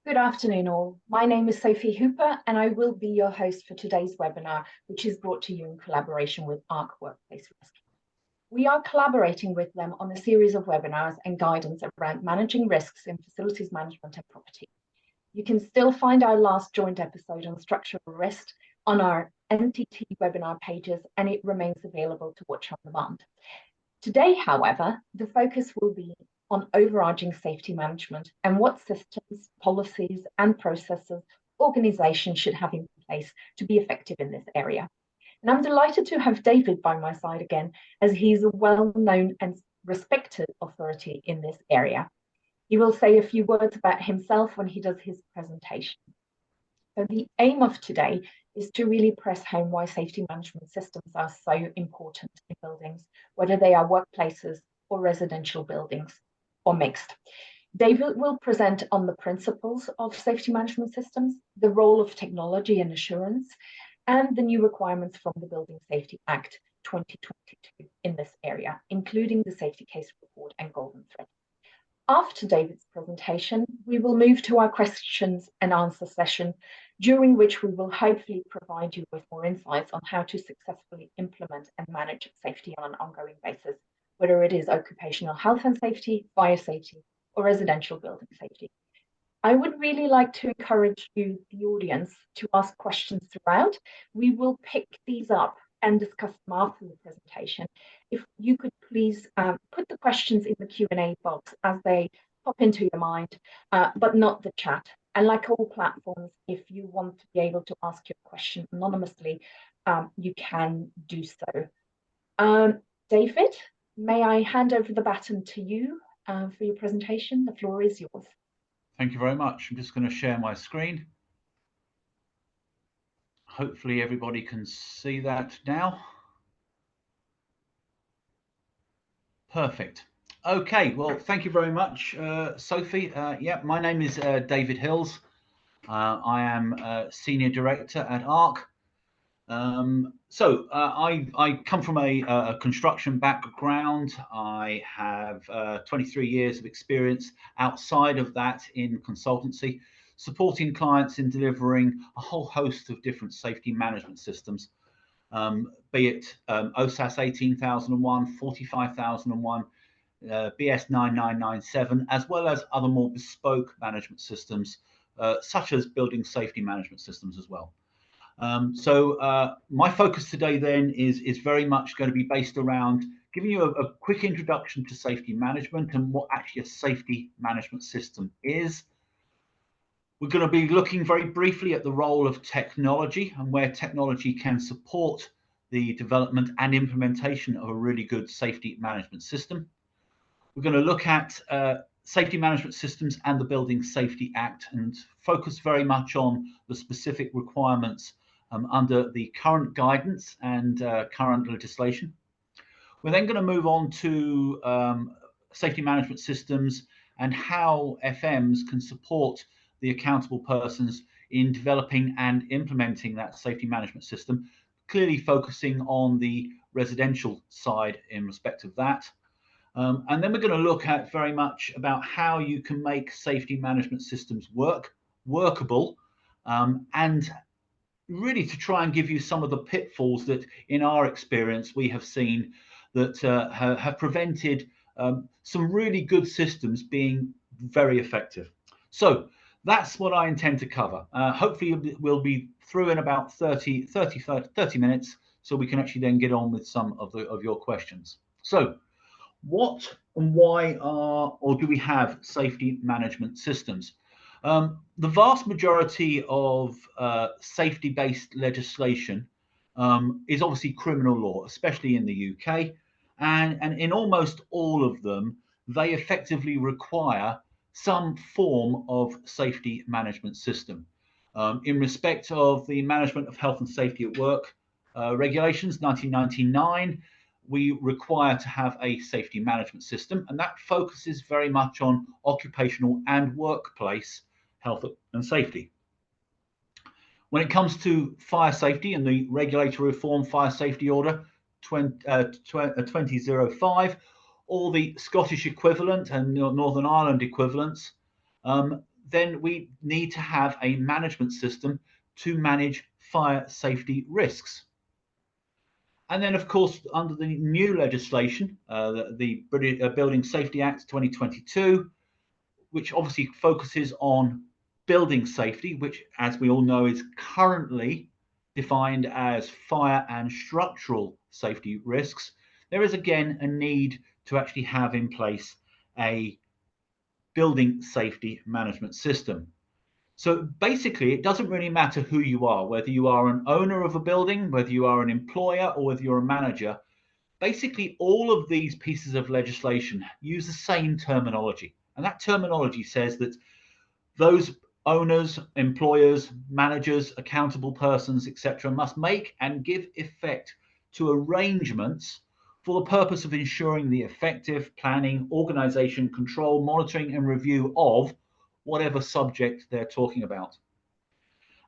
Good afternoon all. My name is Sophie Hooper and I will be your host for today's webinar, which is brought to you in collaboration with Ark Workplace Risk. We are collaborating with them on a series of webinars and guidance around managing risks in facilities management and property. You can still find our last joint episode on structural risk on our NTT webinar pages, and it remains available to watch on demand. Today, however, the focus will be on overarching safety management and what systems, policies, and processes organizations should have in place to be effective in this area. And I'm delighted to have David by my side again, as he's a well-known and respected authority in this area. He will say a few words about himself when he does his presentation. So the aim of today is to really press home why safety management systems are so important in buildings, whether they are workplaces or residential buildings or mixed. David will present on the principles of safety management systems, the role of technology and assurance, and the new requirements from the Building Safety Act 2022 in this area, including the safety case report and golden thread. After David's presentation, we will move to our questions and answer session, during which we will hopefully provide you with more insights on how to successfully implement and manage safety on an ongoing basis, whether it is occupational health and safety, fire safety, or residential building safety. I would really like to encourage you, the audience, to ask questions throughout. We will pick these up and discuss them after the presentation. If you could please put the questions in the Q&A box as they pop into your mind, but not the chat. And like all platforms, if you want to be able to ask your question anonymously, you can do so. David, may I hand over the baton to you for your presentation? The floor is yours. Thank you very much. I'm just going to share my screen. Hopefully everybody can see that now. Perfect. Okay, well, thank you very much, Sophie. Yeah, my name is David Hills. I am Senior Director at Ark. I come from a construction background. I have 23 years of experience outside of that in consultancy, supporting clients in delivering a whole host of different safety management systems, be it OSAS 18001, 45001, BS 9997, as well as other more bespoke management systems, such as building safety management systems as well. My focus today then is very much going to be based around giving you a quick introduction to safety management and what actually a safety management system is. We're going to be looking very briefly at the role of technology and where technology can support the development and implementation of a really good safety management system. We're going to look at safety management systems and the Building Safety Act and focus very much on the specific requirements under the current guidance and current legislation. We're then going to move on to safety management systems and how FMs can support the accountable persons in developing and implementing that safety management system, clearly focusing on the residential side in respect of that. And then we're going to look at very much about how you can make safety management systems workable, and really to try and give you some of the pitfalls that in our experience we have seen that have prevented some really good systems being very effective. So that's what I intend to cover. Hopefully we'll be through in about 30 minutes, so we can actually then get on with some of your questions. So what and why do we have safety management systems? The vast majority of safety-based legislation is obviously criminal law, especially in the UK, and in almost all of them, they effectively require some form of safety management system. In respect of the Management of Health and Safety at Work regulations, 1999, we require to have a safety management system, and that focuses very much on occupational and workplace health and safety. When it comes to fire safety and the Regulatory Reform Fire Safety Order 2005, or the Scottish equivalent and Northern Ireland equivalents, then we need to have a management system to manage fire safety risks. And then, of course, under the new legislation, the British Building Safety Act 2022, which obviously focuses on building safety, which, as we all know, is currently defined as fire and structural safety risks, there is again a need to actually have in place a building safety management system. So basically, it doesn't really matter who you are, whether you are an owner of a building, whether you are an employer, or whether you're a manager. Basically, all of these pieces of legislation use the same terminology. And that terminology says that those owners, employers, managers, accountable persons, etc., must make and give effect to arrangements for the purpose of ensuring the effective planning, organization, control, monitoring, and review of whatever subject they're talking about.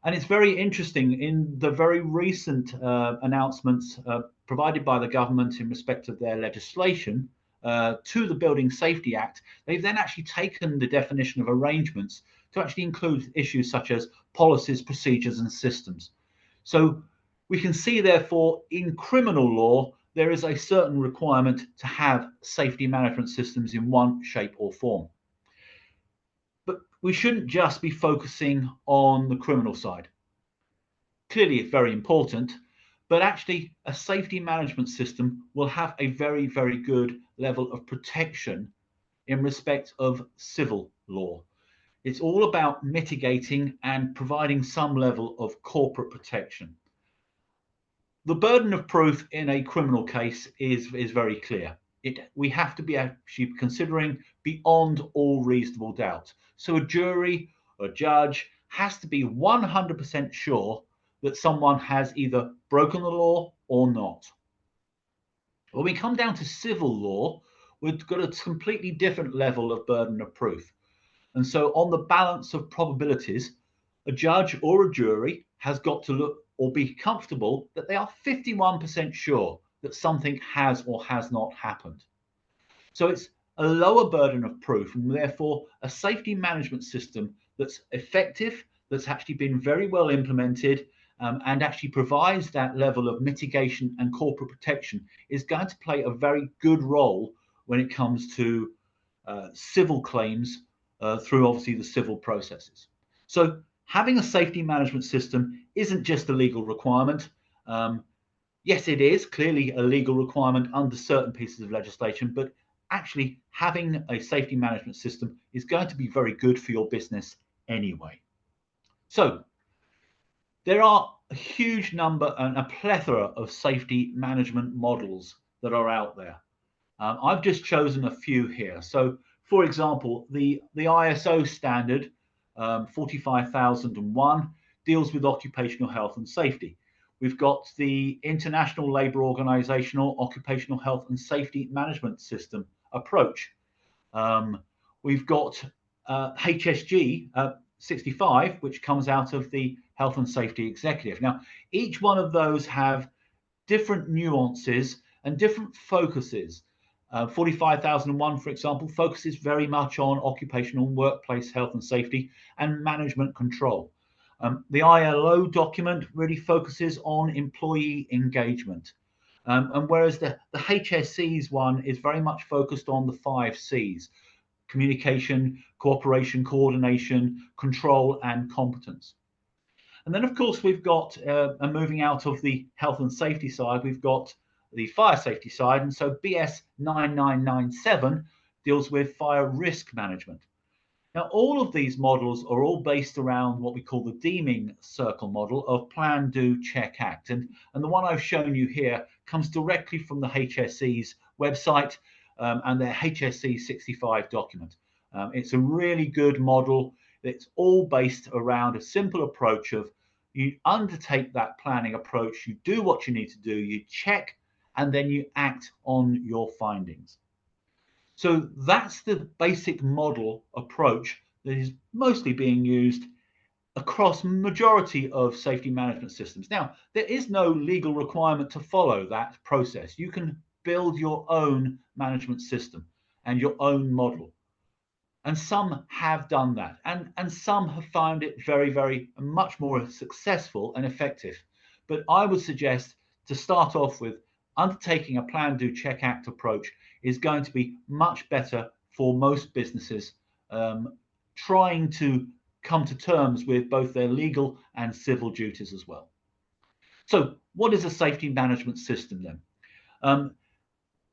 And it's very interesting in the very recent announcements provided by the government in respect of their legislation to the Building Safety Act, they've then actually taken the definition of arrangements to actually include issues such as policies, procedures, and systems. So we can see, therefore, in criminal law, there is a certain requirement to have safety management systems in one shape or form. But we shouldn't just be focusing on the criminal side. Clearly, it's very important, but actually a safety management system will have a very, very good level of protection in respect of civil law. It's all about mitigating and providing some level of corporate protection. The burden of proof in a criminal case is very clear. We have to be actually considering beyond all reasonable doubt. So a jury or a judge has to be 100% sure that someone has either broken the law or not. When we come down to civil law, we've got a completely different level of burden of proof. And so on the balance of probabilities, a judge or a jury has got to look or be comfortable that they are 51% sure that something has or has not happened. So it's a lower burden of proof, and therefore a safety management system that's effective, that's actually been very well implemented, and actually provides that level of mitigation and corporate protection is going to play a very good role when it comes to civil claims through obviously the civil processes. So having a safety management system isn't just a legal requirement. Yes, it is clearly a legal requirement under certain pieces of legislation, but actually having a safety management system is going to be very good for your business anyway. So there are a huge number and a plethora of safety management models that are out there. I've just chosen a few here. So, for example, the ISO standard 45001 deals with occupational health and safety. We've got the International Labour Organizational Occupational Health and Safety Management System approach. We've got HSG 65, which comes out of the Health and Safety Executive. Now, each one of those have different nuances and different focuses. 45001, for example, focuses very much on occupational and workplace health and safety and management control. The ILO document really focuses on employee engagement. And whereas the HSC's one is very much focused on the 5 C's: communication, cooperation, coordination, control, and competence. And then, of course, we've got, moving out of the health and safety side, we've got the fire safety side. And so BS 9997 deals with fire risk management. Now, all of these models are all based around what we call the deeming circle model of plan, do, check, act. And the one I've shown you here comes directly from the HSE's website and their HSE 65 document. It's a really good model. It's all based around a simple approach of you undertake that planning approach, you do what you need to do, you check, and then you act on your findings. So that's the basic model approach that is mostly being used across majority of safety management systems. Now, there is no legal requirement to follow that process. You can build your own management system and your own model. And some have done that, and some have found it very much more successful and effective. But I would suggest to start off with, undertaking a plan, do, check, act approach is going to be much better for most businesses trying to come to terms with both their legal and civil duties as well. So what is a safety management system then?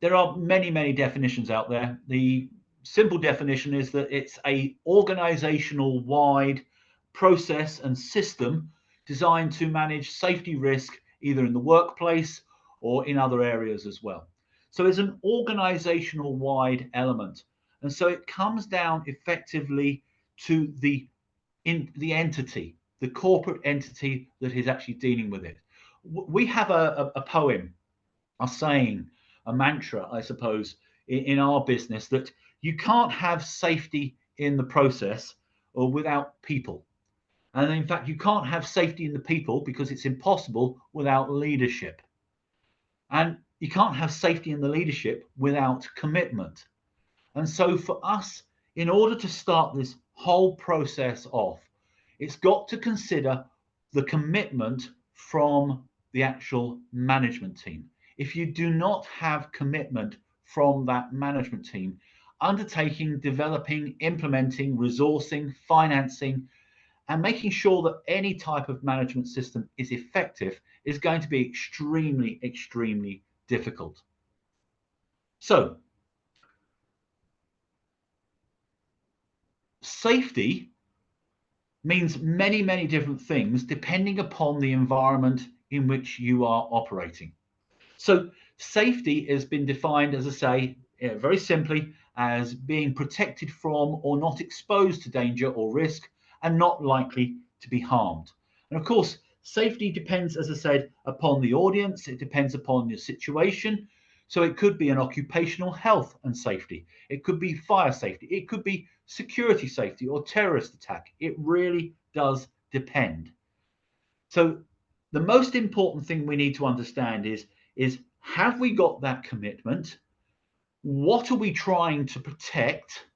There are many definitions out there. The simple definition is that it's a organizational wide process and system designed to manage safety risk either in the workplace or in other areas as well. So it's an organizational wide element. And so it comes down effectively to the entity, the corporate entity that is actually dealing with it. We have a poem, a saying, a mantra, I suppose, in our business, that you can't have safety in the process or without people. And in fact, you can't have safety in the people because it's impossible without leadership. And you can't have safety in the leadership without commitment. And so for us, in order to start this whole process off, it's got to consider the commitment from the actual management team. If you do not have commitment from that management team, undertaking, developing, implementing, resourcing, financing, and making sure that any type of management system is effective is going to be extremely difficult. So, safety means many different things depending upon the environment in which you are operating. So safety has been defined, as I say, very simply as being protected from or not exposed to danger or risk and not likely to be harmed. And of course, safety depends, as I said, upon the audience. It depends upon your situation. So it could be an occupational health and safety. It could be fire safety. It could be security safety or terrorist attack. It really does depend. So the most important thing we need to understand is have we got that commitment? What are we trying to protect?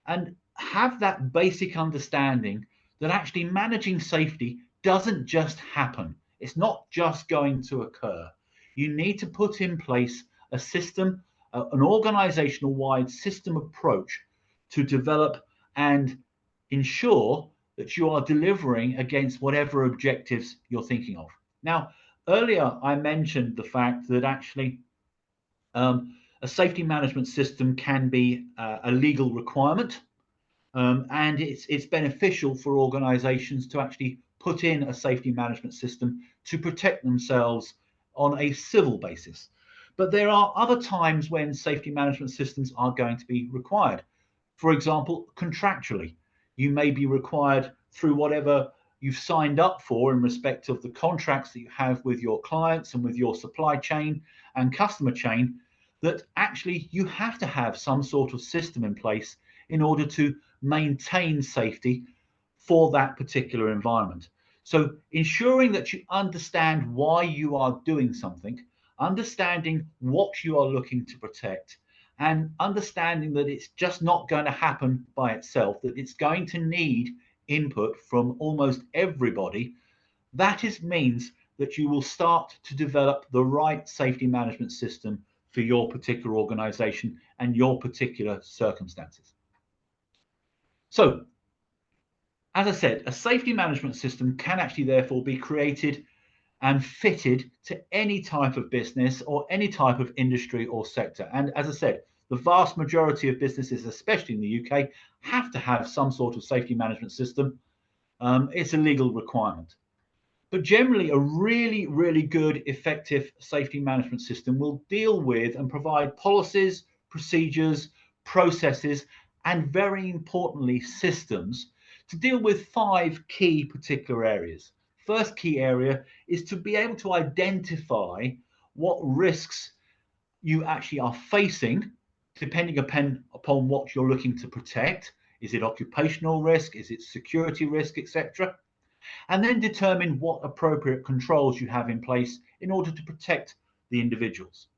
And have that basic understanding that actually managing safety doesn't just happen. It's not just going to occur. You need to put in place a system, an organizational wide system approach to develop and ensure that you are delivering against whatever objectives you're thinking of. Now, earlier I mentioned the fact that actually a safety management system can be a legal requirement, and it's beneficial for organizations to actually put in a safety management system to protect themselves on a civil basis. But there are other times when safety management systems are going to be required. For example, contractually, you may be required through whatever you've signed up for in respect of the contracts that you have with your clients and with your supply chain and customer chain, that actually you have to have some sort of system in place in order to maintain safety for that particular environment. So ensuring that you understand why you are doing something, understanding what you are looking to protect, and understanding that it's just not going to happen by itself, that it's going to need input from almost everybody, means that you will start to develop the right safety management system for your particular organization and your particular circumstances. So, as I said, a safety management system can actually therefore be created and fitted to any type of business or any type of industry or sector. And as I said, the vast majority of businesses, especially in the UK, have to have some sort of safety management system. It's a legal requirement. But generally, a really good, effective safety management system will deal with and provide policies, procedures, processes, and very importantly, systems to deal with 5 key particular areas. First key area is to be able to identify what risks you actually are facing, depending upon what you're looking to protect. Is it occupational risk? Is it security risk, etc.? And then determine what appropriate controls you have in place in order to protect the individuals.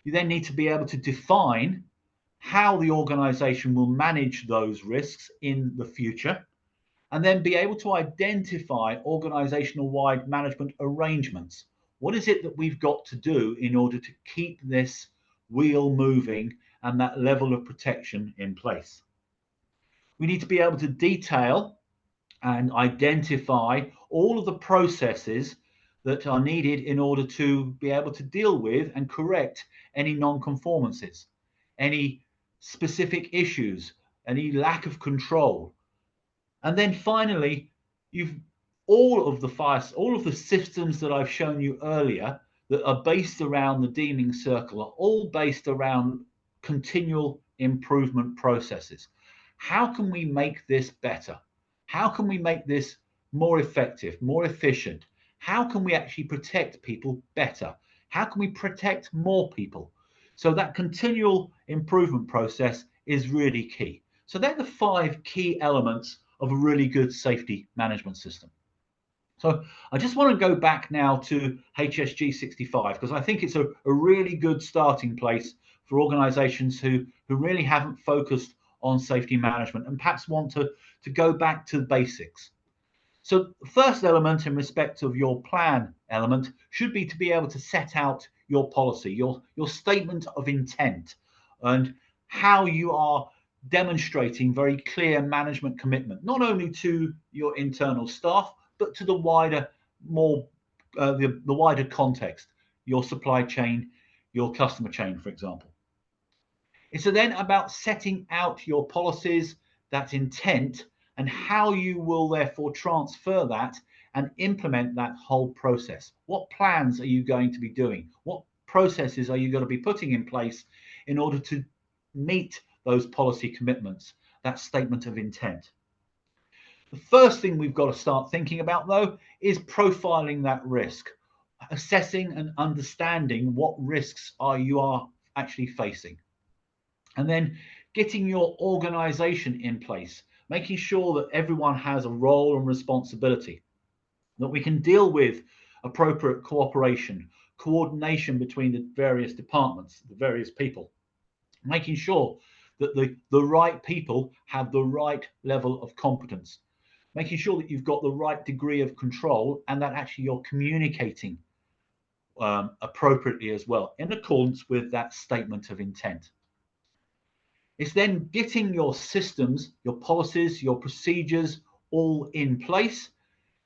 You then need to be able to define how the organization will manage those risks in the future, and then be able to identify organizational wide management arrangements. What is it that we've got to do in order to keep this wheel moving and that level of protection in place? We need to be able to detail and identify all of the processes that are needed in order to be able to deal with and correct any non-conformances, any specific issues, any lack of control. And then finally, you've all of the systems that I've shown you earlier that are based around the deeming circle are all based around continual improvement processes. How can we make this better? How can we make this more effective, more efficient? How can we actually protect people better? How can we protect more people? So that continual improvement process is really key. So they're the 5 key elements of a really good safety management system. So I just want to go back now to HSG 65 because I think it's a really good starting place for organizations who really haven't focused on safety management and perhaps want to go back to the basics. So the first element in respect of your plan element should be to be able to set out your policy, your statement of intent, and how you are demonstrating very clear management commitment, not only to your internal staff, but to the wider, the wider context, your supply chain, your customer chain, for example. It's then about setting out your policies, that intent, and how you will therefore transfer that and implement that whole process. What plans are you going to be doing? What processes are you going to be putting in place in order to meet those policy commitments, that statement of intent? The first thing we've got to start thinking about, though, is profiling that risk, assessing and understanding what risks you are actually facing. And then getting your organization in place, making sure that everyone has a role and responsibility, that we can deal with appropriate cooperation, coordination between the various departments, the various people, making sure that the right people have the right level of competence, making sure that you've got the right degree of control and that actually you're communicating appropriately as well, in accordance with that statement of intent. It's then getting your systems, your policies, your procedures all in place,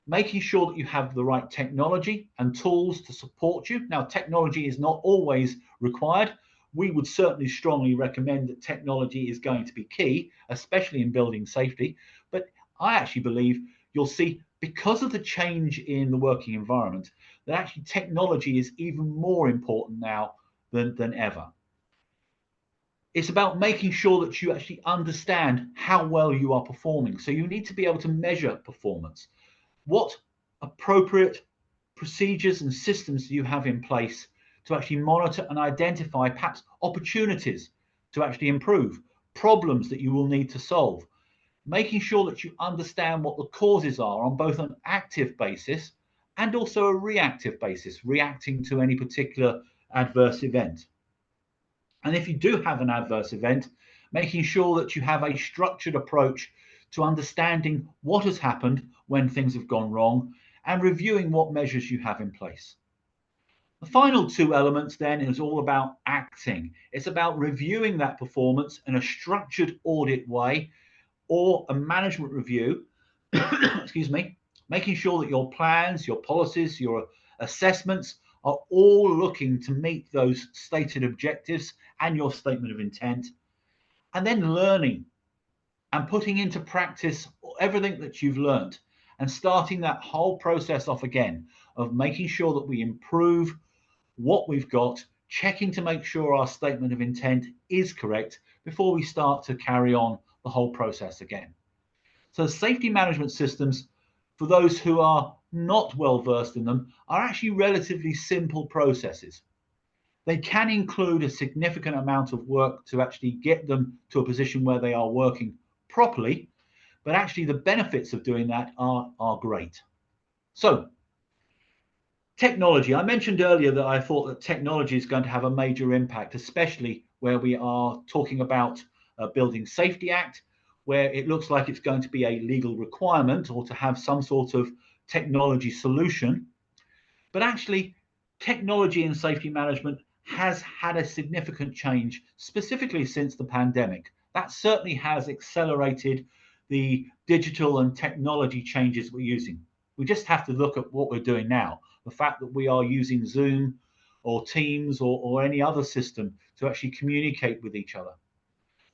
making sure that you have the right technology and tools to support you. Now, technology is not always required. We would certainly strongly recommend that technology is going to be key, especially in building safety. But I actually believe you'll see, because of the change in the working environment, that actually technology is even more important now than ever. It's about making sure that you actually understand how well you are performing. So you need to be able to measure performance. What appropriate procedures and systems do you have in place to actually monitor and identify perhaps opportunities to actually improve, problems that you will need to solve, making sure that you understand what the causes are on both an active basis and also a reactive basis, reacting to any particular adverse event. And if you do have an adverse event, making sure that you have a structured approach to understanding what has happened when things have gone wrong and reviewing what measures you have in place. The final 2 elements then is all about acting. It's about reviewing that performance in a structured audit way or a management review, excuse me, making sure that your plans, your policies, your assessments are all looking to meet those stated objectives and your statement of intent, and then learning and putting into practice everything that you've learned and starting that whole process off again of making sure that we improve what we've got, checking to make sure our statement of intent is correct before we start to carry on the whole process again. So safety management systems, for those who are not well versed in them, are actually relatively simple processes. They can include a significant amount of work to actually get them to a position where they are working properly, but actually the benefits of doing that are great. So technology, I mentioned earlier that I thought that technology is going to have a major impact, especially where we are talking about Building Safety Act, where it looks like it's going to be a legal requirement or to have some sort of technology solution. But actually, technology in safety management has had a significant change, specifically since the pandemic. That certainly has accelerated the digital and technology changes we're using. We just have to look at what we're doing now. The fact that we are using Zoom or Teams or any other system to actually communicate with each other.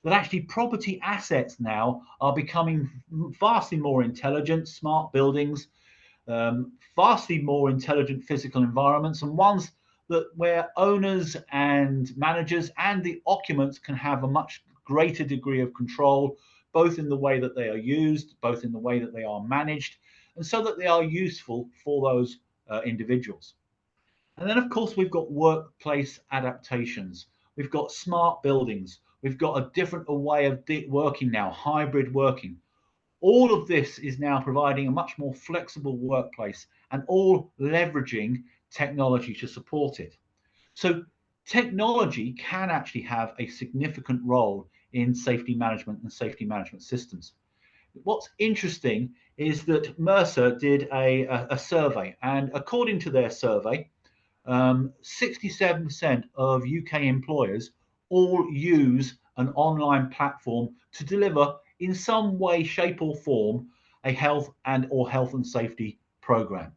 That actually property assets now are becoming vastly more intelligent, smart buildings, vastly more intelligent physical environments, and ones that where owners and managers and the occupants can have a much greater degree of control, both in the way that they are used, both in the way that they are managed, and so that they are useful for those individuals. And then, of course, we've got workplace adaptations. We've got smart buildings. We've got a different way of working now, hybrid working. All of this is now providing a much more flexible workplace and all leveraging technology to support it. So technology can actually have a significant role in safety management and safety management systems. What's interesting is that Mercer did a survey, and according to their survey, 67% of UK employers all use an online platform to deliver in some way, shape or form a health and safety program.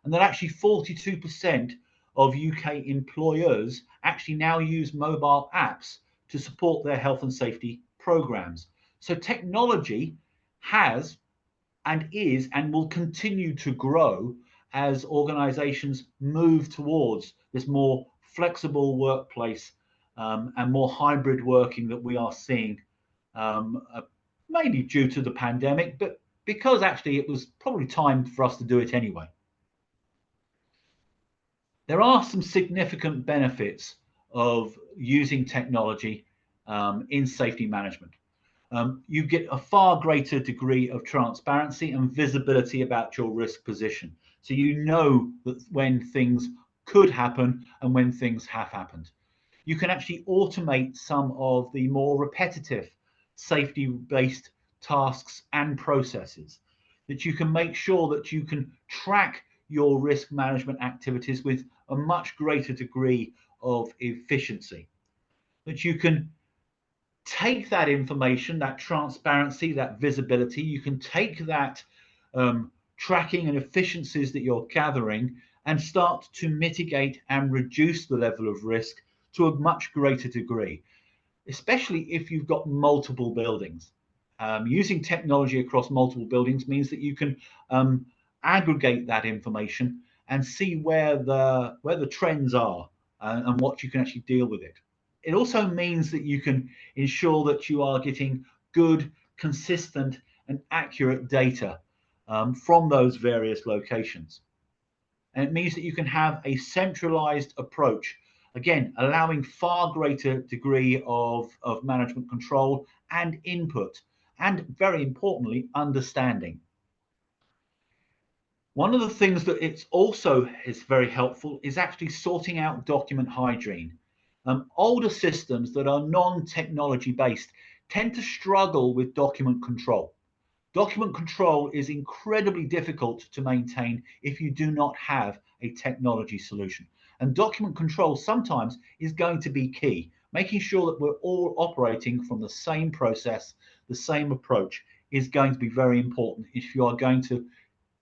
And that actually 42% of UK employers actually now use mobile apps to support their health and safety programs. So technology has and is and will continue to grow as organizations move towards this more flexible workplace and more hybrid working that we are seeing, maybe due to the pandemic, but because actually it was probably time for us to do it anyway. There are some significant benefits of using technology in safety management. You get a far greater degree of transparency and visibility about your risk position. So you know that when things could happen and when things have happened. You can actually automate some of the more repetitive safety-based tasks and processes, that you can make sure that you can track your risk management activities with a much greater degree of efficiency, that you can take that information, that transparency, that visibility, you can take that tracking and efficiencies that you're gathering and start to mitigate and reduce the level of risk to a much greater degree, especially if you've got multiple buildings. Using technology across multiple buildings means that you can aggregate that information and see where the trends are and what you can actually deal with it. It also means that you can ensure that you are getting good, consistent, and accurate data from those various locations. And it means that you can have a centralized approach, again, allowing far greater degree of management control and input, and very importantly, understanding. One of the things that it's also is very helpful is actually sorting out document hygiene. Older systems that are non-technology based tend to struggle with document control. Document control is incredibly difficult to maintain if you do not have a technology solution. And document control sometimes is going to be key, making sure that we're all operating from the same process, the same approach is going to be very important if you are going to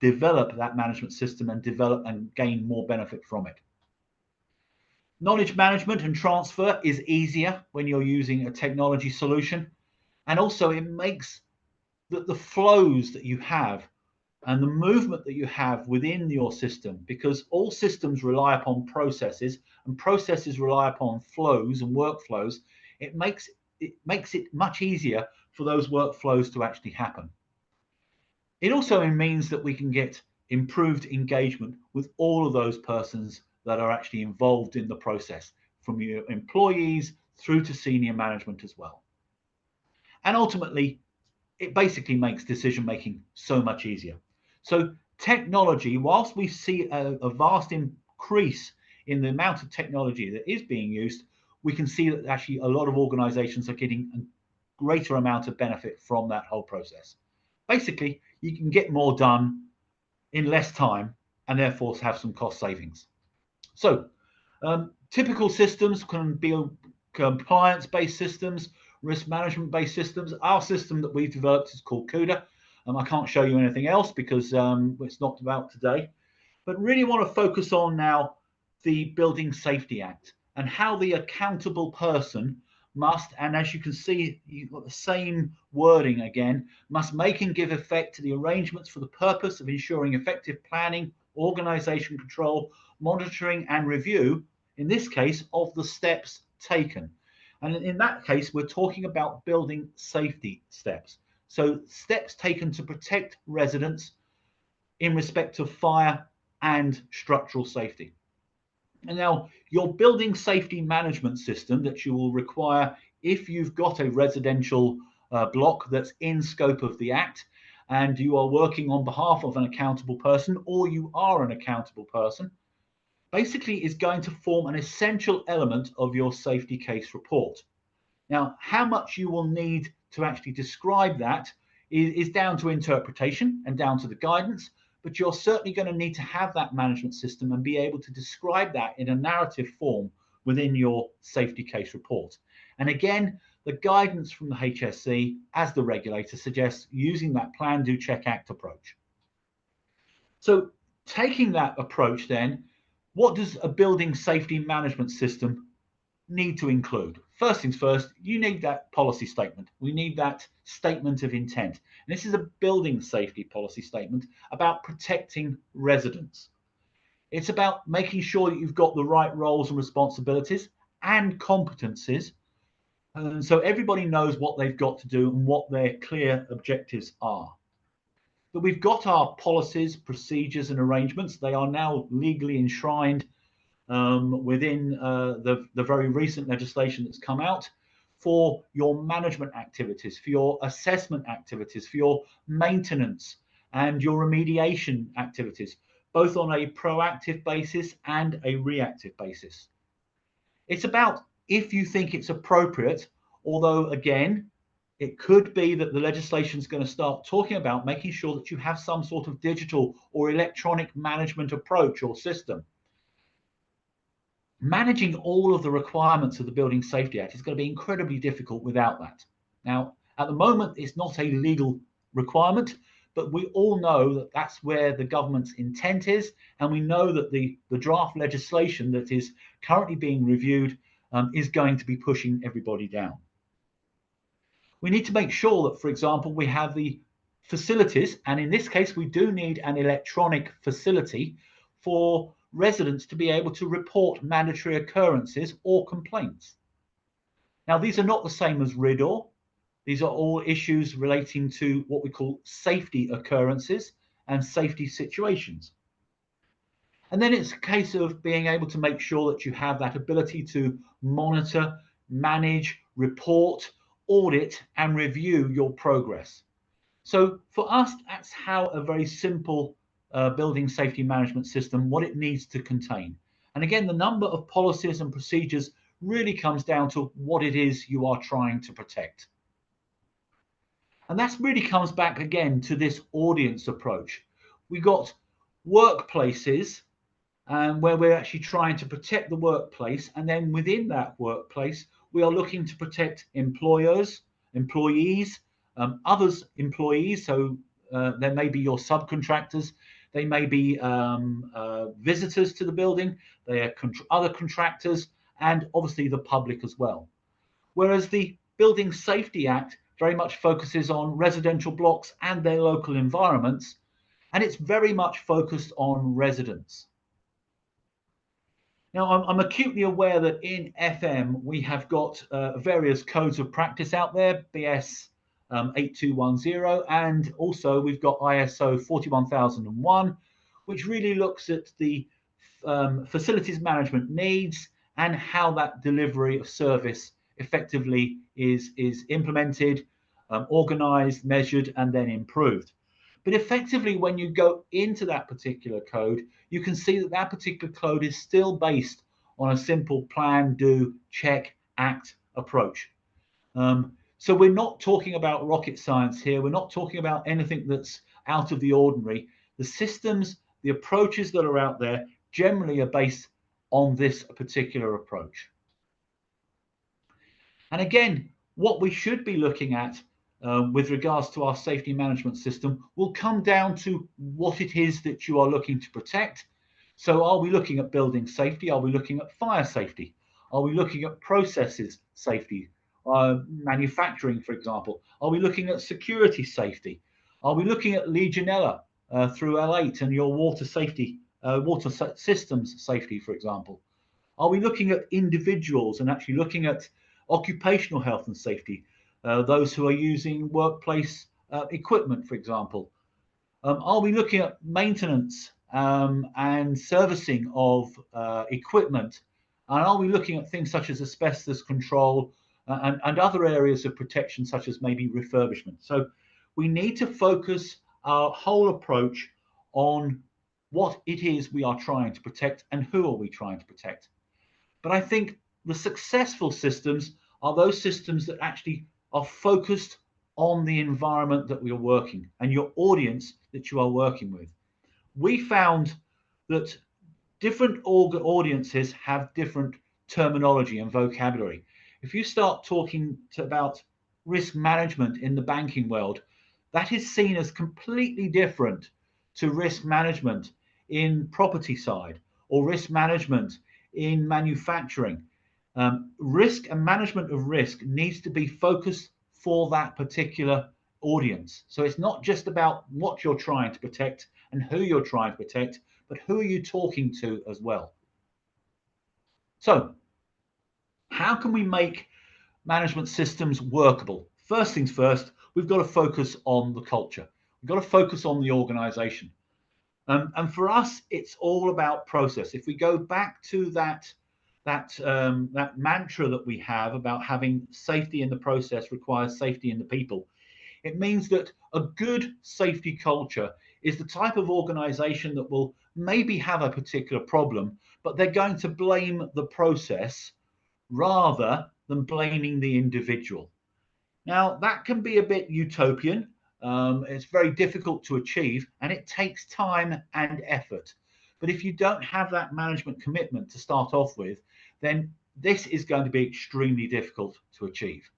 develop that management system and develop and gain more benefit from it. Knowledge management and transfer is easier when you're using a technology solution. And also it makes the flows that you have and the movement that you have within your system, because all systems rely upon processes and processes rely upon flows and workflows, it makes it much easier for those workflows to actually happen. It also means that we can get improved engagement with all of those persons that are actually involved in the process, from your employees through to senior management as well. And ultimately, it basically makes decision making so much easier. So technology, whilst we see a vast increase in the amount of technology that is being used, we can see that actually a lot of organizations are getting a greater amount of benefit from that whole process. Basically, you can get more done in less time and therefore have some cost savings. So typical systems can be compliance-based systems, risk management-based systems. Our system that we've developed is called CUDA. I can't show you anything else because it's not about today, but really want to focus on now the Building Safety Act and how the accountable person must, and as you can see, you've got the same wording again, must make and give effect to the arrangements for the purpose of ensuring effective planning, organization control, monitoring and review, in this case, of the steps taken. And in that case, we're talking about building safety steps. So steps taken to protect residents in respect of fire and structural safety. And now your building safety management system that you will require if you've got a residential block that's in scope of the Act and you are working on behalf of an accountable person or you are an accountable person, basically is going to form an essential element of your safety case report. Now, how much you will need to actually describe that is down to interpretation and down to the guidance, but you're certainly going to need to have that management system and be able to describe that in a narrative form within your safety case report. And again, the guidance from the HSE as the regulator suggests using that plan, do, check, act approach. So taking that approach then, what does a building safety management system need to include? First things first, you need that policy statement. We need that statement of intent. And this is a building safety policy statement about protecting residents. It's about making sure that you've got the right roles and responsibilities and competencies. And so everybody knows what they've got to do and what their clear objectives are. But we've got our policies, procedures, and arrangements. They are now legally enshrined within the very recent legislation that's come out for your management activities, for your assessment activities, for your maintenance and your remediation activities, both on a proactive basis and a reactive basis. It's about if you think it's appropriate, although again, it could be that the legislation is going to start talking about making sure that you have some sort of digital or electronic management approach or system. Managing all of the requirements of the Building Safety Act is going to be incredibly difficult without that. Now, at the moment, it's not a legal requirement, but we all know that that's where the government's intent is, and we know that the draft legislation that is currently being reviewed is going to be pushing everybody down. We need to make sure that, for example, we have the facilities, and in this case, we do need an electronic facility for residents to be able to report mandatory occurrences or complaints. Now, these are not the same as RIDDOR. These are all issues relating to what we call safety occurrences and safety situations. And then it's a case of being able to make sure that you have that ability to monitor, manage, report, audit, and review your progress. So for us, that's how a very simple building safety management system, what it needs to contain. And again, the number of policies and procedures really comes down to what it is you are trying to protect. And that really comes back again to this audience approach. We got workplaces where we're actually trying to protect the workplace. And then within that workplace, we are looking to protect employers, employees, others employees. So there may be your subcontractors, they may be visitors to the building, they are other contractors, and obviously the public as well. Whereas the Building Safety Act very much focuses on residential blocks and their local environments, and it's very much focused on residents. Now, I'm acutely aware that in FM, we have got various codes of practice out there, BS 8210, and also we've got ISO 41001, which really looks at the facilities management needs and how that delivery of service effectively is implemented, organized, measured, and then improved. But effectively, when you go into that particular code, you can see that that particular code is still based on a simple plan, do, check, act approach. So we're not talking about rocket science here. We're not talking about anything that's out of the ordinary. The systems, the approaches that are out there generally are based on this particular approach. And again, what we should be looking at with regards to our safety management system will come down to what it is that you are looking to protect. So are we looking at building safety? Are we looking at fire safety? Are we looking at processes safety? Manufacturing, for example? Are we looking at security safety? Are we looking at Legionella through L8 and your water safety, water systems safety, for example? Are we looking at individuals and actually looking at occupational health and safety, those who are using workplace equipment, for example? Are we looking at maintenance and servicing of equipment? And are we looking at things such as asbestos control and other areas of protection, such as maybe refurbishment? So we need to focus our whole approach on what it is we are trying to protect and who are we trying to protect. But I think the successful systems are those systems that actually are focused on the environment that we are working and your audience that you are working with. We found that different audiences have different terminology and vocabulary. If you start talking about risk management in the banking world, that is seen as completely different to risk management in property side or risk management in manufacturing. Risk and management of risk needs to be focused for that particular audience. So it's not just about what you're trying to protect and who you're trying to protect, but who are you talking to as well? So how can we make management systems workable? First things first, we've got to focus on the culture. We've got to focus on the organization. And for us, it's all about process. If we go back to that mantra that we have about having safety in the process requires safety in the people, it means that a good safety culture is the type of organization that will maybe have a particular problem, but they're going to blame the process rather than blaming the individual. Now, that can be a bit utopian. It's very difficult to achieve and it takes time and effort. But if you don't have that management commitment to start off with, then this is going to be extremely difficult to achieve.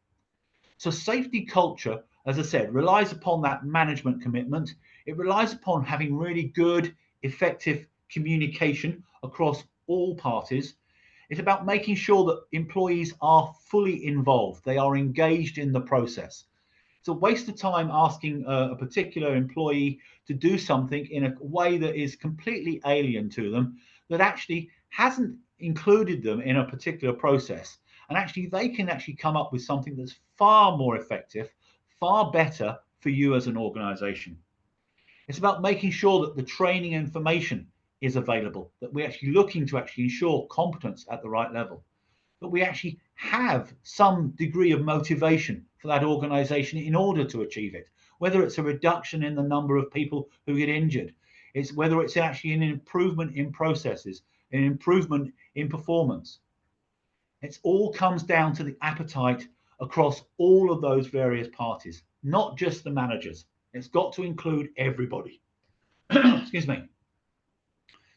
So safety culture, as I said, relies upon that management commitment. It relies upon having really good, effective communication across all parties. It's about making sure that employees are fully involved. They are engaged in the process. It's a waste of time asking a particular employee to do something in a way that is completely alien to them, that actually hasn't included them in a particular process. And actually, they can actually come up with something that's far more effective, far better for you as an organization. It's about making sure that the training information is available, that we're actually looking to actually ensure competence at the right level, that we actually have some degree of motivation for that organization in order to achieve it, whether it's a reduction in the number of people who get injured, it's whether it's actually an improvement in processes, an improvement in performance. It all comes down to the appetite across all of those various parties, not just the managers. It's got to include everybody. Excuse me.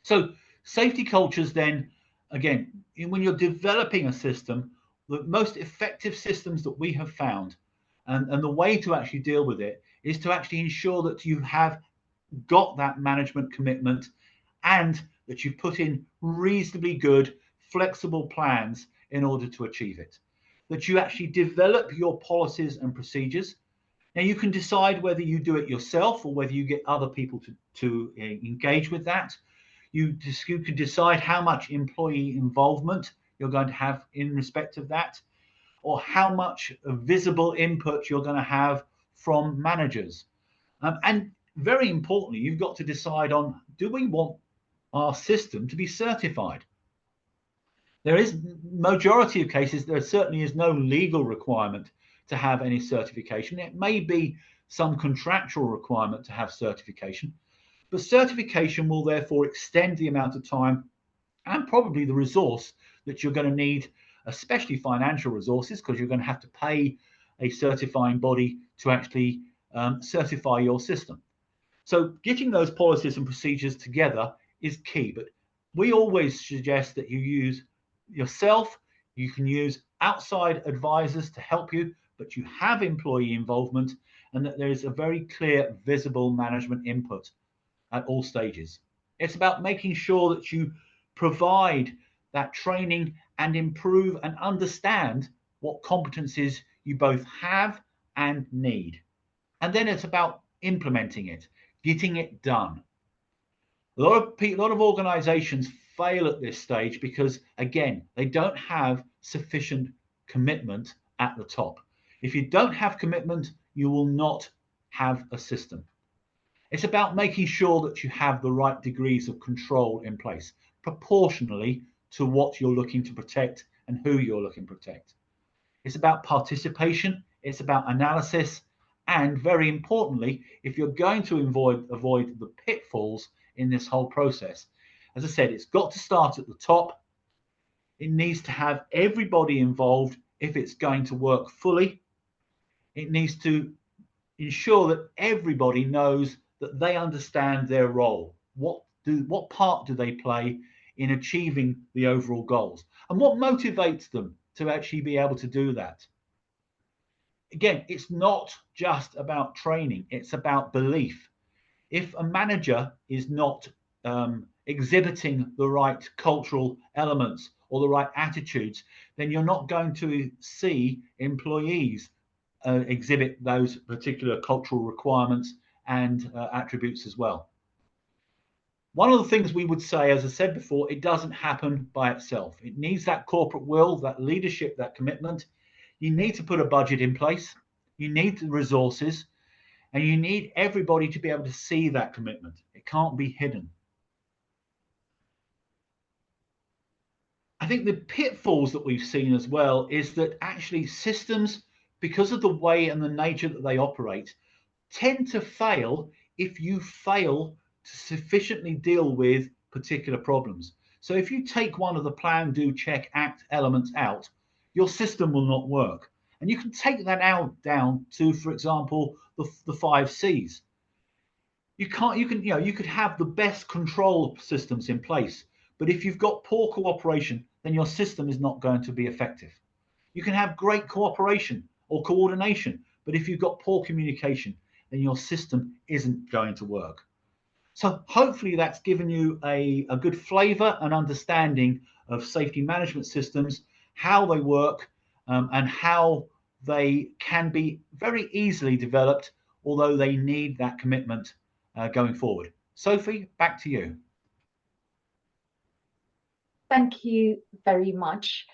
So safety cultures then, again, when you're developing a system, the most effective systems that we have found and the way to actually deal with it is to actually ensure that you have got that management commitment and that you've put in reasonably good, flexible plans in order to achieve it. That you actually develop your policies and procedures. Now you can decide whether you do it yourself or whether you get other people to engage with that. You can decide how much employee involvement you're going to have in respect of that, or how much visible input you're going to have from managers. And very importantly, you've got to decide on, do we want our system to be certified? There is majority of cases, there certainly is no legal requirement to have any certification. It may be some contractual requirement to have certification, but certification will therefore extend the amount of time and probably the resource that you're going to need, especially financial resources, because you're going to have to pay a certifying body to actually certify your system. So getting those policies and procedures together is key, but we always suggest that you use yourself. You can use outside advisors to help you, but you have employee involvement and that there is a very clear, visible management input at all stages. It's about making sure that you provide that training and improve and understand what competencies you both have and need. And then it's about implementing it, getting it done. A lot of organizations fail at this stage because, again, they don't have sufficient commitment at the top. If you don't have commitment, you will not have a system. It's about making sure that you have the right degrees of control in place, proportionally to what you're looking to protect and who you're looking to protect. It's about participation, it's about analysis, and very importantly, if you're going to avoid the pitfalls in this whole process, as I said, it's got to start at the top. It needs to have everybody involved if it's going to work fully. It needs to ensure that everybody knows that they understand their role. What part do they play in achieving the overall goals? And what motivates them to actually be able to do that? Again, it's not just about training, it's about belief. If a manager is not exhibiting the right cultural elements or the right attitudes, then you're not going to see employees exhibit those particular cultural requirements and attributes as well. One of the things we would say, as I said before, it doesn't happen by itself. It needs that corporate will, that leadership, that commitment. You need to put a budget in place. You need the resources, and you need everybody to be able to see that commitment. It can't be hidden. I think the pitfalls that we've seen as well is that actually systems, because of the way and the nature that they operate, tend to fail if you fail to sufficiently deal with particular problems. So if you take one of the plan, do, check, act elements out, your system will not work. And you can take that out down to, for example, the 5 C's. You could have the best control systems in place, but if you've got poor cooperation, then your system is not going to be effective. You can have great cooperation or coordination, but if you've got poor communication, then your system isn't going to work. So hopefully that's given you a good flavor and understanding of safety management systems, how they work, and how they can be very easily developed, although they need that commitment going forward. Sophie, back to you. Thank you very much.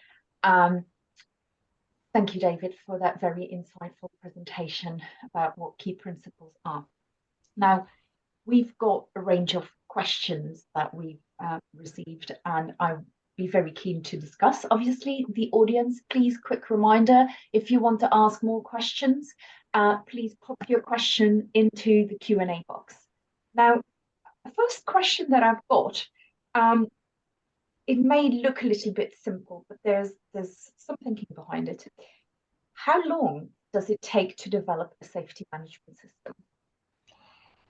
Thank you, David, for that very insightful presentation about what key principles are. Now, we've got a range of questions that we've received, and I'll be very keen to discuss. Obviously, the audience, please, quick reminder, if you want to ask more questions, please pop your question into the Q&A box. Now, the first question that I've got, it may look a little bit simple, but there's some thinking behind it. How long does it take to develop a safety management system?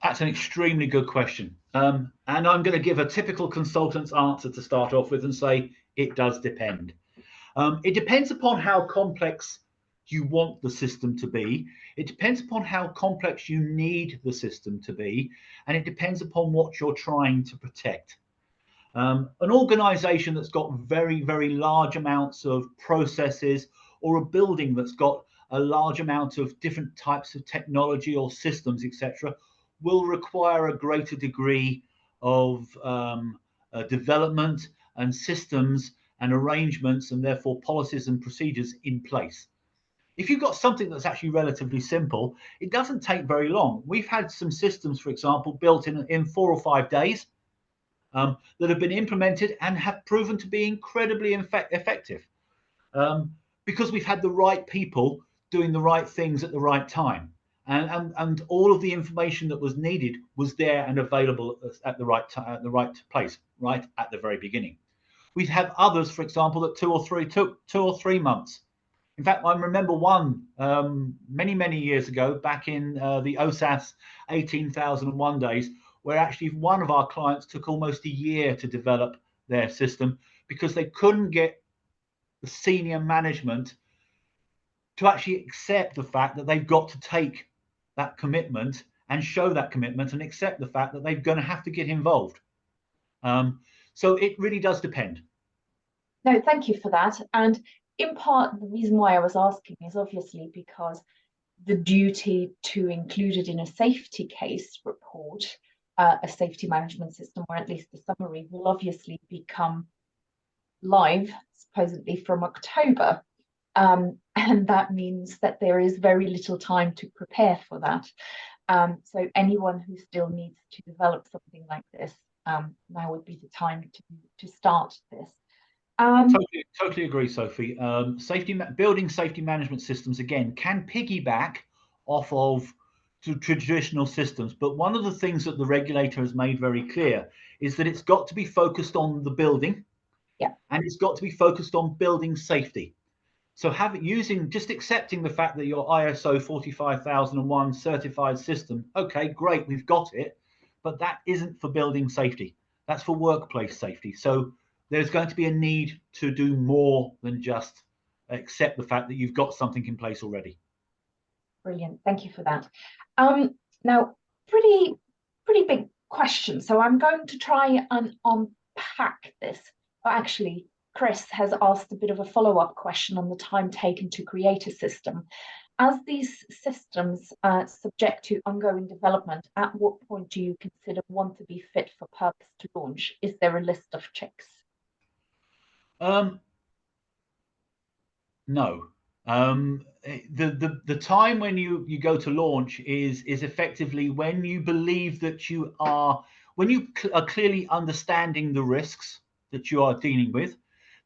That's an extremely good question. And I'm going to give a typical consultant's answer to start off with and say it does depend. It depends upon how complex you want the system to be. It depends upon how complex you need the system to be. And it depends upon what you're trying to protect. An organization that's got very, very large amounts of processes, or a building that's got a large amount of different types of technology or systems, etc., will require a greater degree of development and systems and arrangements, and therefore policies and procedures in place. If you've got something that's actually relatively simple, it doesn't take very long. We've had some systems, for example, built in 4 or 5 days that have been implemented and have proven to be incredibly effective because we've had the right people doing the right things at the right time. And all of the information that was needed was there and available at the right time, at the right place, right at the very beginning. We have others, for example, that took 2 or 3 months. In fact, I remember one many years ago, back in the OSAS 18,001 days, where actually one of our clients took almost a year to develop their system because they couldn't get the senior management to actually accept the fact that they've got to take that commitment and show that commitment and accept the fact that they're going to have to get involved. So it really does depend. No, thank you for that. And in part, the reason why I was asking is obviously because the duty to include it in a safety case report, a safety management system, or at least the summary, will obviously become live supposedly from October. And that means that there is very little time to prepare for that. So anyone who still needs to develop something like this, now would be the time to start this. Totally agree, Sophie. Building safety management systems again can piggyback off of traditional systems, but one of the things that the regulator has made very clear is that it's got to be focused on the building, yeah, and it's got to be focused on building safety. So just accepting the fact that your ISO 45001 certified system, okay, great, we've got it, but that isn't for building safety. That's for workplace safety. So there's going to be a need to do more than just accept the fact that you've got something in place already. Brilliant. Thank you for that. Now, pretty big question. So I'm going to try and unpack this. Actually, Chris has asked a bit of a follow-up question on the time taken to create a system. As these systems are subject to ongoing development, at what point do you consider one to be fit for purpose to launch? Is there a list of checks? No. The time when you go to launch is effectively when you believe that when you are clearly understanding the risks that you are dealing with,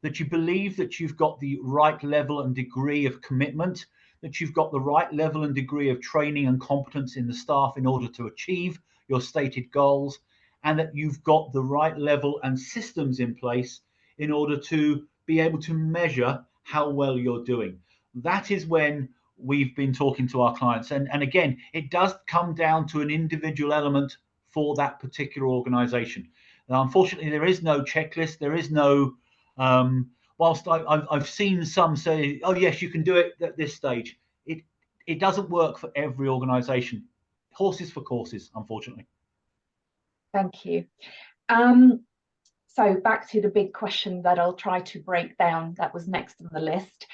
that you believe that you've got the right level and degree of commitment, that you've got the right level and degree of training and competence in the staff in order to achieve your stated goals, and that you've got the right level and systems in place in order to be able to measure how well you're doing. That is when we've been talking to our clients. And again, it does come down to an individual element for that particular organization. Now, unfortunately, there is no checklist. There is no, whilst I've seen some say, oh, yes, you can do it at this stage. It doesn't work for every organization. Horses for courses, unfortunately. Thank you. So back to the big question that I'll try to break down that was next on the list.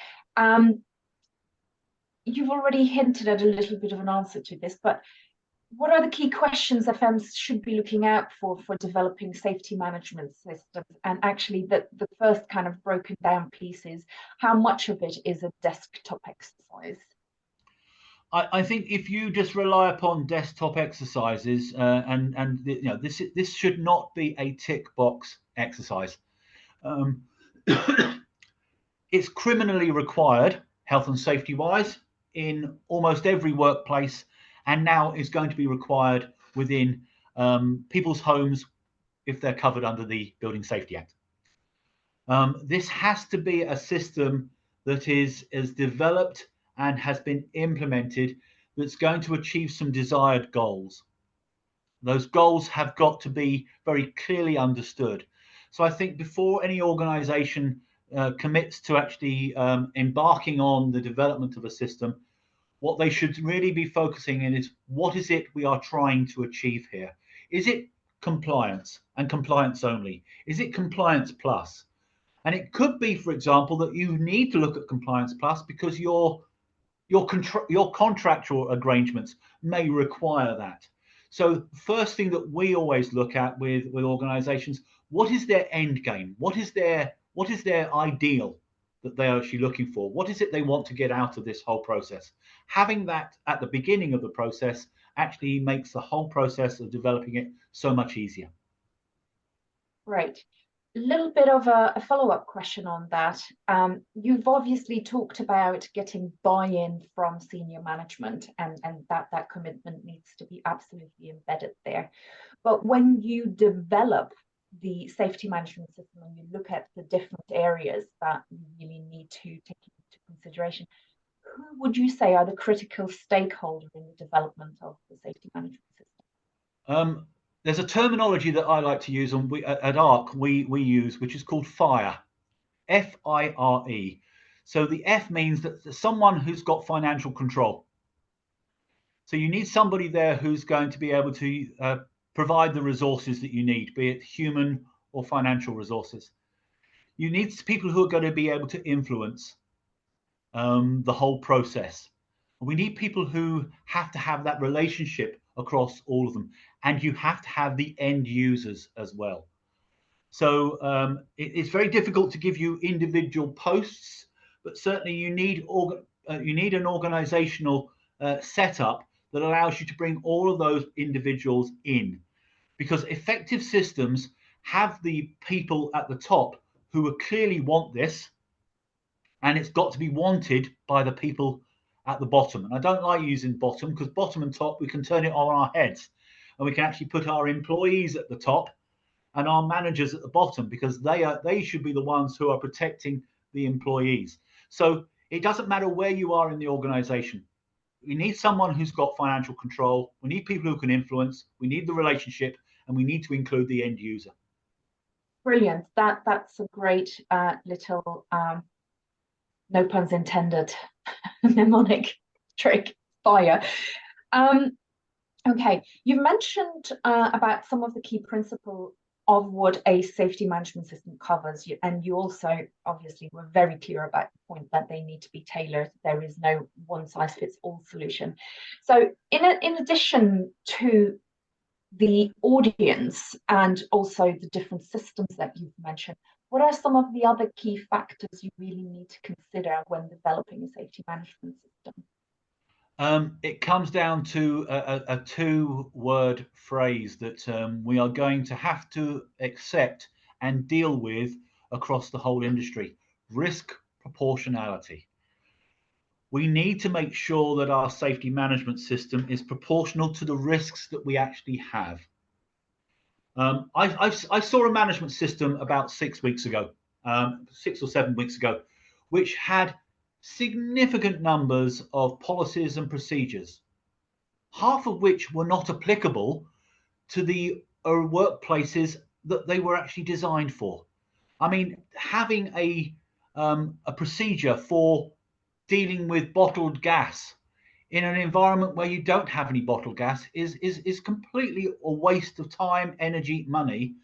You've already hinted at a little bit of an answer to this, but what are the key questions FMs should be looking out for developing safety management systems? And actually the first kind of broken down piece is how much of it is a desktop exercise? I think if you just rely upon desktop exercises, this should not be a tick box exercise. It's criminally required, health and safety wise, in almost every workplace, and now is going to be required within people's homes if they're covered under the Building Safety Act. This has to be a system that is developed and has been implemented that's going to achieve some desired goals. Those goals have got to be very clearly understood. So I think before any organization commits to actually embarking on the development of a system, what they should really be focusing in is what is it we are trying to achieve here? Is it compliance and compliance only? Is it compliance plus? And it could be, for example, that you need to look at compliance plus because your contractual arrangements may require that. So first thing that we always look at with organizations, what is their end game? What is their ideal that they're actually looking for? What is it they want to get out of this whole process? Having that at the beginning of the process actually makes the whole process of developing it so much easier. Right. A little bit of a follow-up question on that. You've obviously talked about getting buy-in from senior management, and that commitment needs to be absolutely embedded there. But when you develop the safety management system and you look at the different areas that you really need to take into consideration, who would you say are the critical stakeholder in the development of the safety management system? There's a terminology that I like to use, and we at Ark we use, which is called FIRE, FIRE. So the F means that someone who's got financial control. So you need somebody there who's going to be able to provide the resources that you need, be it human or financial resources. You need people who are going to be able to influence the whole process. We need people who have to have that relationship across all of them, and you have to have the end users as well. So it's very difficult to give you individual posts, but certainly you need an organizational setup that allows you to bring all of those individuals in, because effective systems have the people at the top who will clearly want this, and it's got to be wanted by the people at the bottom. And I don't like using bottom, because bottom and top, we can turn it on our heads, and we can actually put our employees at the top and our managers at the bottom, because they should be the ones who are protecting the employees. So it doesn't matter where you are in the organization. We need someone who's got financial control. We need people who can influence. We need the relationship, and we need to include the end user. Brilliant. That's a great little no puns intended mnemonic trick, FIRE. Okay, you've mentioned about some of the key principles of what a safety management system covers, and you also obviously were very clear about the point that they need to be tailored. There is no one size fits all solution. So in addition to the audience and also the different systems that you've mentioned, what are some of the other key factors you really need to consider when developing a safety management system? It comes down to a two-word phrase that we are going to have to accept and deal with across the whole industry: risk proportionality. We need to make sure that our safety management system is proportional to the risks that we actually have. I saw a management system about 6 weeks ago, 6 or 7 weeks ago, which had significant numbers of policies and procedures, half of which were not applicable to the workplaces that they were actually designed for. I mean, having a procedure for dealing with bottled gas in an environment where you don't have any bottled gas is completely a waste of time, energy, money,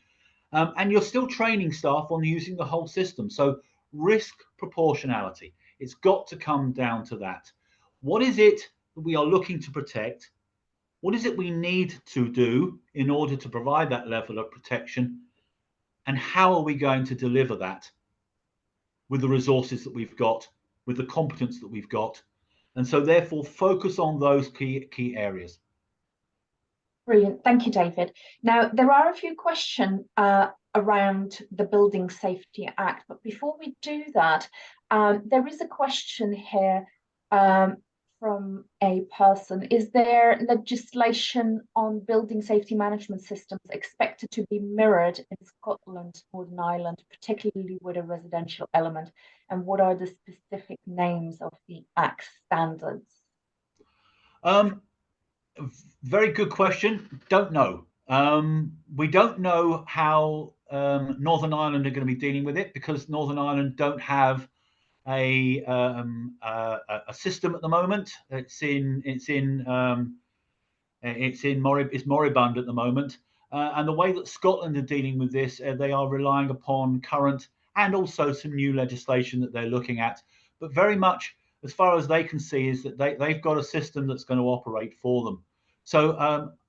and you're still training staff on using the whole system. So risk proportionality, it's got to come down to that. What is it that we are looking to protect? What is it we need to do in order to provide that level of protection? And how are we going to deliver that with the resources that we've got, with the competence that we've got? And so therefore focus on those key areas. Brilliant. Thank you, David. Now, there are a few questions around the Building Safety Act, but before we do that, there is a question here from a person. Is there legislation on building safety management systems expected to be mirrored in Scotland, Northern Ireland, particularly with a residential element? And what are the specific names of the Act standards? Very good question. Don't know. We don't know how Northern Ireland are going to be dealing with it, because Northern Ireland don't have a system at the moment. It's moribund at the moment, and the way that Scotland are dealing with this, they are relying upon current and also some new legislation that they're looking at. But very much, as far as they can see, is that they've got a system that's going to operate for them. So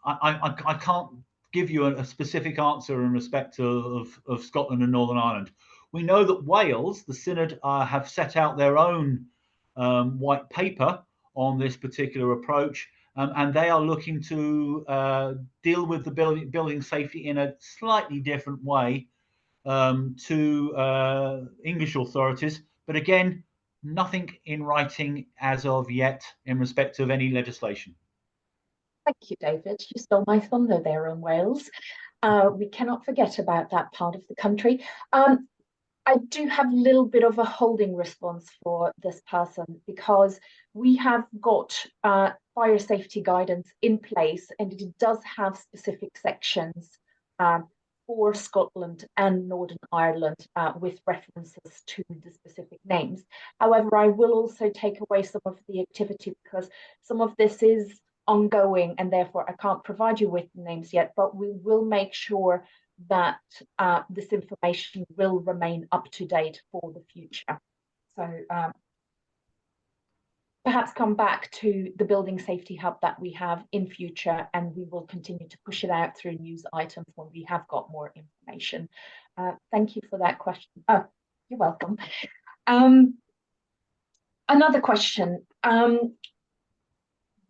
I can't give you a specific answer in respect of Scotland and Northern Ireland. We know that Wales, the Synod, have set out their own white paper on this particular approach, and they are looking to deal with the building safety in a slightly different way to English authorities. But again, nothing in writing as of yet in respect of any legislation. Thank you, David. You stole my thunder there on Wales. We cannot forget about that part of the country. I do have a little bit of a holding response for this person because we have got fire safety guidance in place, and it does have specific sections for Scotland and Northern Ireland with references to the specific names. However, I will also take away some of the activity because some of this is ongoing and therefore I can't provide you with the names yet, but we will make sure that this information will remain up to date for the future. So perhaps come back to the building safety hub that we have in future, and we will continue to push it out through news items when we have got more information. Thank you for that question. Oh, you're welcome. Another question.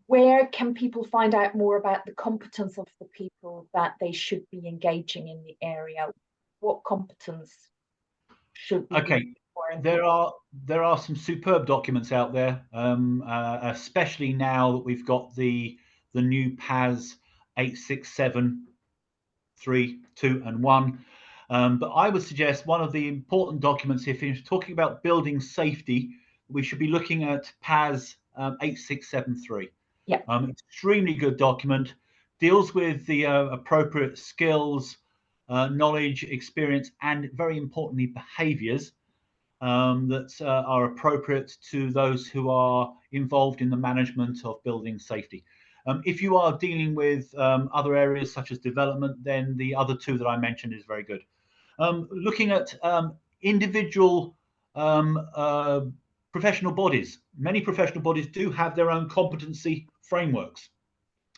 Where can people find out more about the competence of the people that they should be engaging in the area? What competence should we Okay, be for? there are some superb documents out there, especially now that we've got the new PAS 8673, 2 and 1. But I would suggest one of the important documents, if you're talking about building safety, we should be looking at PAS 8673. Yeah. Extremely good document, deals with the appropriate skills, knowledge, experience, and very importantly, behaviours that are appropriate to those who are involved in the management of building safety. If you are dealing with other areas such as development, then the other two that I mentioned is very good. Looking at individual professional bodies, many professional bodies do have their own competency frameworks.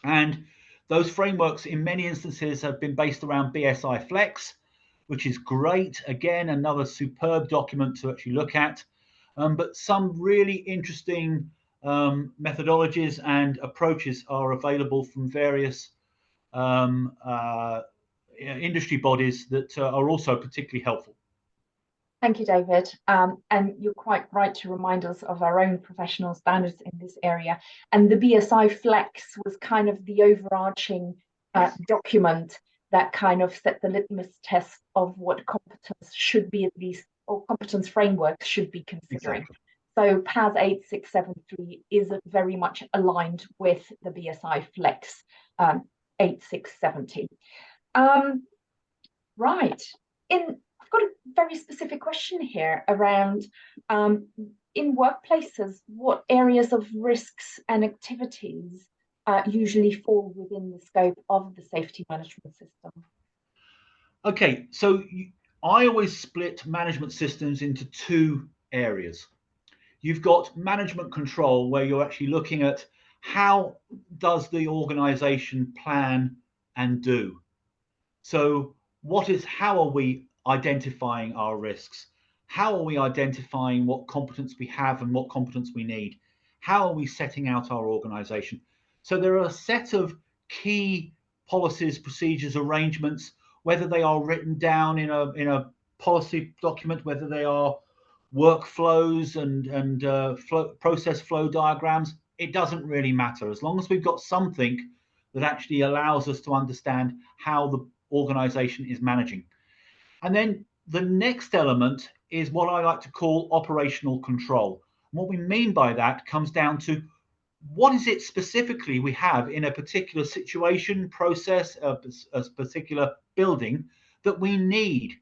And those frameworks in many instances have been based around BSI Flex, which is great. Again, another superb document to actually look at. But some really interesting methodologies and approaches are available from various industry bodies that are also particularly helpful. Thank you, David. And you're quite right to remind us of our own professional standards in this area. And the BSI Flex was kind of the overarching document that kind of set the litmus test of what competence should be, at least, or competence framework should be considering. Exactly. So PAS 8673 is very much aligned with the BSI Flex 8670. Right. I've got a very specific question here around in workplaces, what areas of risks and activities usually fall within the scope of the safety management system? Okay, so I always split management systems into two areas. You've got management control, where you're actually looking at how does the organization plan and do. So how are we identifying our risks? How are we identifying what competence we have and what competence we need? How are we setting out our organization? So there are a set of key policies, procedures, arrangements, whether they are written down in a policy document, whether they are workflows and process flow diagrams, it doesn't really matter. As long as we've got something that actually allows us to understand how the organization is managing. And then the next element is what I like to call operational control. And what we mean by that comes down to what is it specifically we have in a particular situation, process, a particular building that we need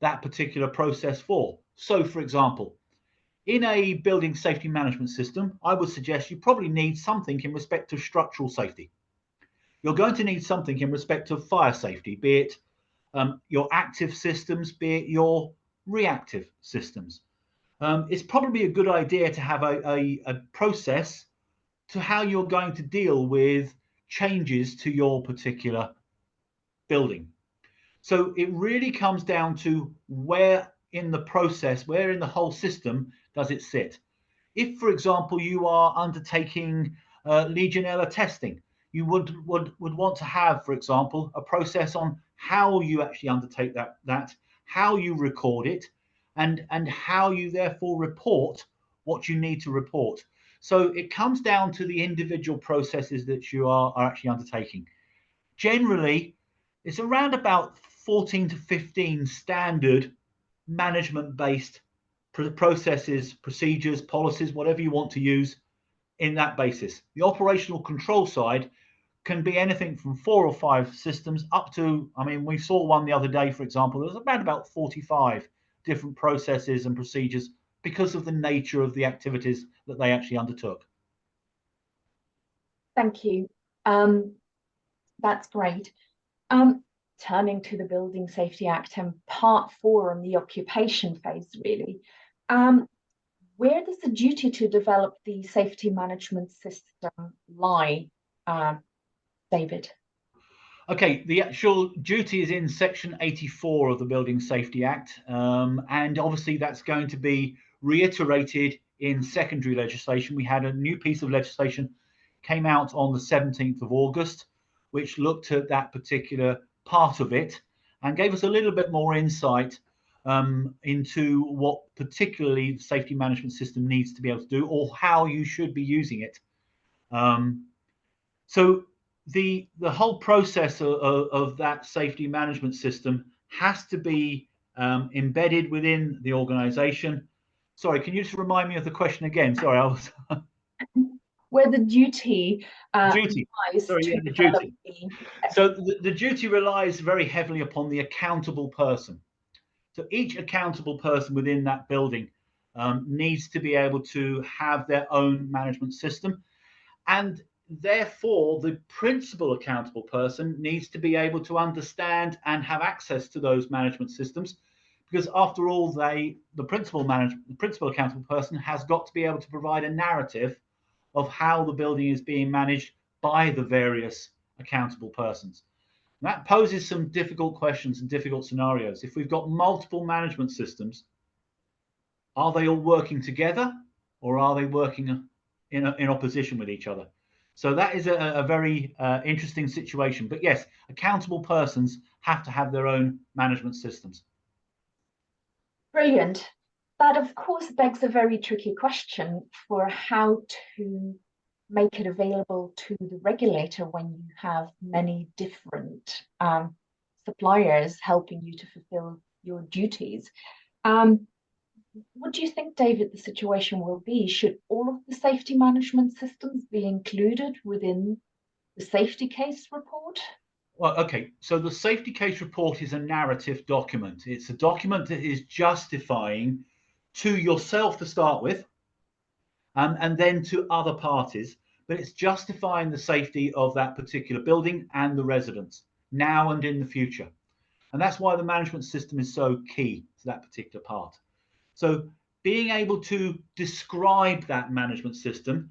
that particular process for. So, for example, in a building safety management system, I would suggest you probably need something in respect of structural safety. You're going to need something in respect of fire safety, be it your active systems, be it your reactive systems. It's probably a good idea to have a process to how you're going to deal with changes to your particular building. So it really comes down to where in the process, where in the whole system does it sit. If, for example, you are undertaking Legionella testing, you would want to have, for example, a process on how you actually undertake that, how you record it, and how you therefore report what you need to report. So it comes down to the individual processes that you are actually undertaking. Generally, It's around about 14 to 15 standard management-based processes, procedures, policies, whatever you want to use in that basis. The operational control side can be anything from 4 or 5 systems up to, I mean, we saw one the other day, for example, there was about 45 different processes and procedures because of the nature of the activities that they actually undertook. Thank you. That's great. Turning to the Building Safety Act and Part 4 on the occupation phase, really. Where does the duty to develop the safety management system lie, David? Okay, the actual duty is in Section 84 of the Building Safety Act, and obviously that's going to be reiterated in secondary legislation. We had a new piece of legislation came out on the 17th of August, which looked at that particular part of it and gave us a little bit more insight into what particularly the safety management system needs to be able to do or how you should be using it. So the whole process of that safety management system has to be embedded within the organization. Sorry, can you just remind me of the question again? Sorry, I was Where the duty duty. lies Sorry, to yeah, the develop duty. the So the duty relies very heavily upon the accountable person. So each accountable person within that building needs to be able to have their own management system. And therefore, the principal accountable person needs to be able to understand and have access to those management systems, because after all, the principal accountable person has got to be able to provide a narrative of how the building is being managed by the various accountable persons. And that poses some difficult questions and difficult scenarios. If we've got multiple management systems, are they all working together or are they working in opposition with each other? So that is a very interesting situation. But yes, accountable persons have to have their own management systems. Brilliant. That, of course, begs a very tricky question for how to make it available to the regulator when you have many different suppliers helping you to fulfill your duties. What do you think, David, the situation will be? Should all of the safety management systems be included within the safety case report? Well, okay, so the safety case report is a narrative document. It's a document that is justifying to yourself to start with, and then to other parties, but it's justifying the safety of that particular building and the residents now and in the future. And that's why the management system is so key to that particular part. So being able to describe that management system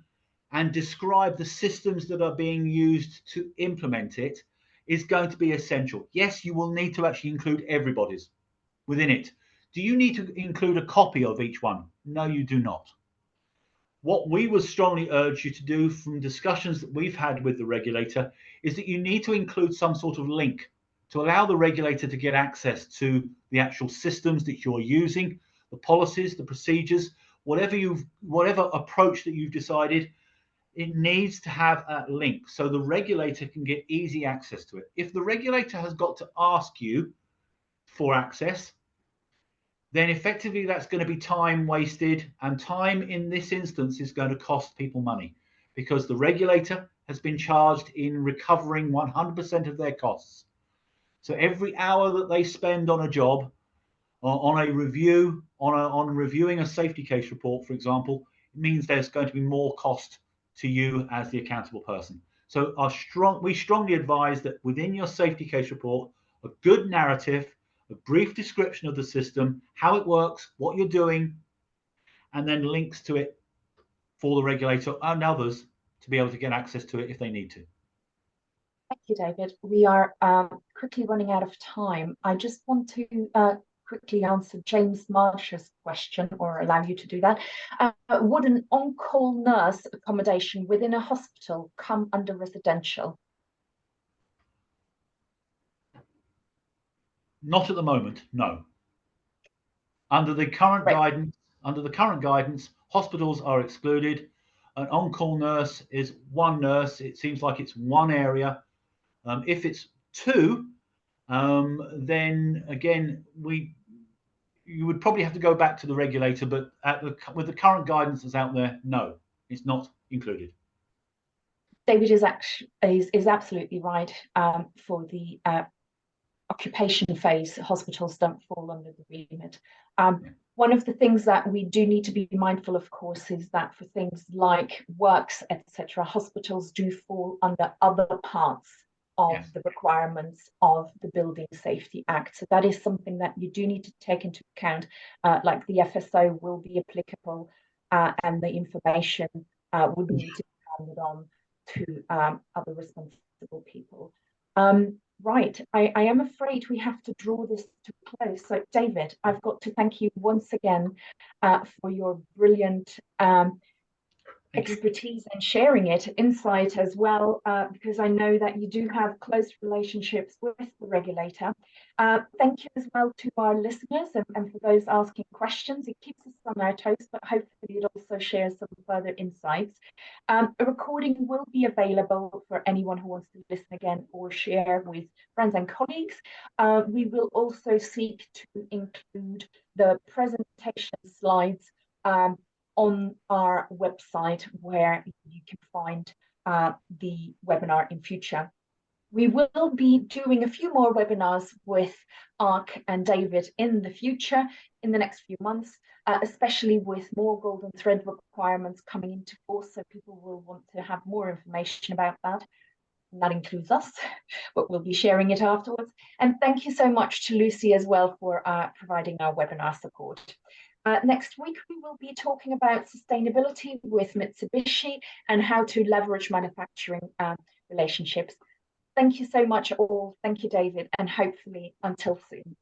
and describe the systems that are being used to implement it is going to be essential. Yes, you will need to actually include everybody's within it. Do you need to include a copy of each one? No, you do not. What we would strongly urge you to do from discussions that we've had with the regulator is that you need to include some sort of link to allow the regulator to get access to the actual systems that you're using, the policies, the procedures, whatever approach that you've decided, it needs to have a link so the regulator can get easy access to it. If the regulator has got to ask you for access, then effectively that's going to be time wasted, and time in this instance is going to cost people money because the regulator has been charged in recovering 100% of their costs. So every hour that they spend on a job, on a review, on reviewing a safety case report, for example, it means there's going to be more cost to you as the accountable person. So we strongly advise that within your safety case report, a good narrative, a brief description of the system, how it works, what you're doing, and then links to it for the regulator and others to be able to get access to it if they need to. Thank you, David. We are quickly running out of time. I just want to quickly answer James Marsh's question, or allow you to do that. Would an on-call nurse accommodation within a hospital come under residential? Not at the moment, no. Under the current guidance, hospitals are excluded. An on-call nurse is one nurse. It seems like it's one area. If it's two, then again, you would probably have to go back to the regulator, but with the current guidance that's out there, no, it's not included. David is absolutely right. For the occupation phase, hospitals don't fall under the remit. One of the things that we do need to be mindful, of course, is that for things like works, etc., hospitals do fall under other parts of Yes. the requirements of the Building Safety Act. So that is something that you do need to take into account, like the FSO will be applicable, and the information would need to be handed on to other responsible people. Right, I am afraid we have to draw this to a close. So, David, I've got to thank you once again for your brilliant expertise and sharing it, insight as well, because I know that you do have close relationships with the regulator. Thank you as well to our listeners and for those asking questions. It keeps us on our toes, but hopefully it also shares some further insights. A recording will be available for anyone who wants to listen again or share with friends and colleagues. We will also seek to include the presentation slides on our website, where you can find the webinar in future. We will be doing a few more webinars with Ark and David in the future, in the next few months, especially with more golden thread requirements coming into force, so people will want to have more information about that. And that includes us, but we'll be sharing it afterwards. And thank you so much to Lucy as well for providing our webinar support. Next week, we will be talking about sustainability with Mitsubishi and how to leverage manufacturing relationships. Thank you so much all. Thank you, David, and hopefully until soon.